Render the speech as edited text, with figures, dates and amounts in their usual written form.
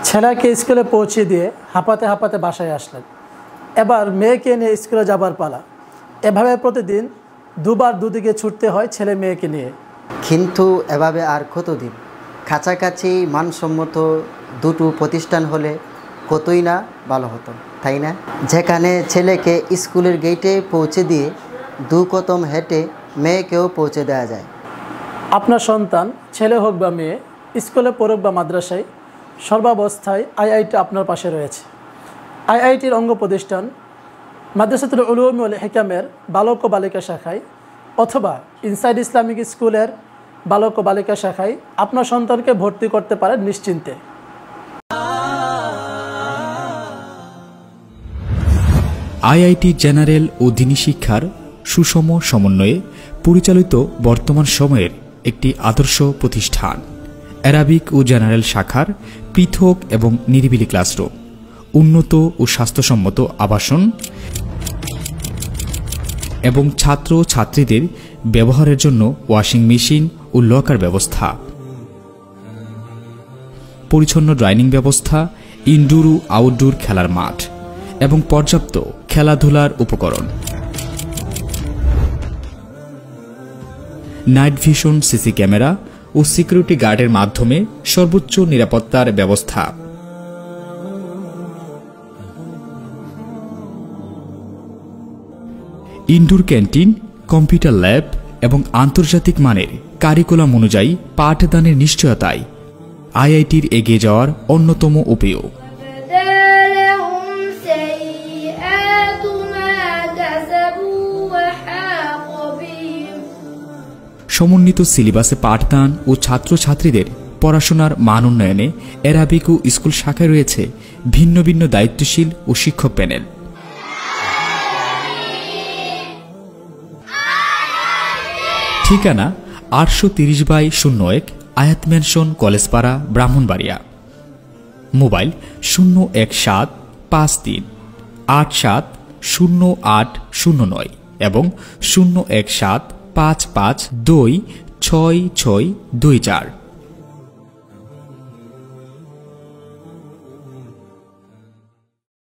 ছেলেকে স্কুলে পৌঁছে দিয়ে হাঁপাতে হাঁপাতে বাসায় আসলেন। এবার মেয়েকে নিয়ে স্কুলে যাবার পালা। এভাবে প্রতিদিন দুবার দুদিকে ছুটতে হয় ছেলে মেয়েকে নিয়ে। কিন্তু এভাবে আর কতদিন? কাছাকাছি মানসম্মত দুটো প্রতিষ্ঠান হলে কতই না ভালো হতো, তাই না? যেখানে ছেলেকে স্কুলের গেটে পৌঁছে দিয়ে দু কদম হেঁটে মেয়েকেও পৌঁছে দেওয়া যায়। আপনার সন্তান ছেলে হোক বা মেয়ে, স্কুলে পড়ুক বা মাদ্রাসায়, সর্বাবস্থায় আইআইটি আপনার পাশে রয়েছে। আইআইটির অঙ্গ প্রতিষ্ঠান মাদ্রাসাতুল উলুম ওয়াল হিকামের বালক ও বালিকা শাখায় অথবা ইনসাইড ইসলামিক স্কুলের বালক ও বালিকা শাখায় আপনার সন্তানকে ভর্তি করতে পারেন নিশ্চিন্তে। আইআইটি জেনারেল ও দ্বীনি শিক্ষার সুষম সমন্বয়ে পরিচালিত বর্তমান সময়ের একটি আদর্শ প্রতিষ্ঠান। অ্যারাবিক ও জেনারেল শাখার পৃথক এবং নিরিবিলি ক্লাসরুম, উন্নত ও স্বাস্থ্যসম্মত আবাসন এবং ছাত্র ছাত্রীদের ব্যবহারের জন্য ওয়াশিং মেশিন ও লকার ব্যবস্থা, পরিচ্ছন্ন ডাইনিং ব্যবস্থা, ইনডোর ও আউটডোর খেলার মাঠ এবং পর্যাপ্ত খেলাধুলার উপকরণ, নাইট ভিশন সিসি ক্যামেরা ও সিকিউরিটি গার্ডের মাধ্যমে সর্বোচ্চ নিরাপত্তার ব্যবস্থা। ইনডোর ক্যান্টিন, কম্পিউটার ল্যাব এবং আন্তর্জাতিক মানের কারিকুলাম অনুযায়ী পাঠদানের নিশ্চয়তায় আইআইটির এগিয়ে যাওয়ার অন্যতম উপায়। সমন্বিত সিলেবাসে পাঠদান ও ছাত্রছাত্রীদের পড়াশোনার মান উন্নয়নে অ্যারাবিক ও স্কুল শাখায় রয়েছে ভিন্ন ভিন্ন দায়িত্বশীল ও শিক্ষক প্যানেল। ঠিকানা 830/01 আয়াত ম্যানশন, কলেজপাড়া, ব্রাহ্মণবাড়িয়া। মোবাইল 01753870809 এবং 01755266624।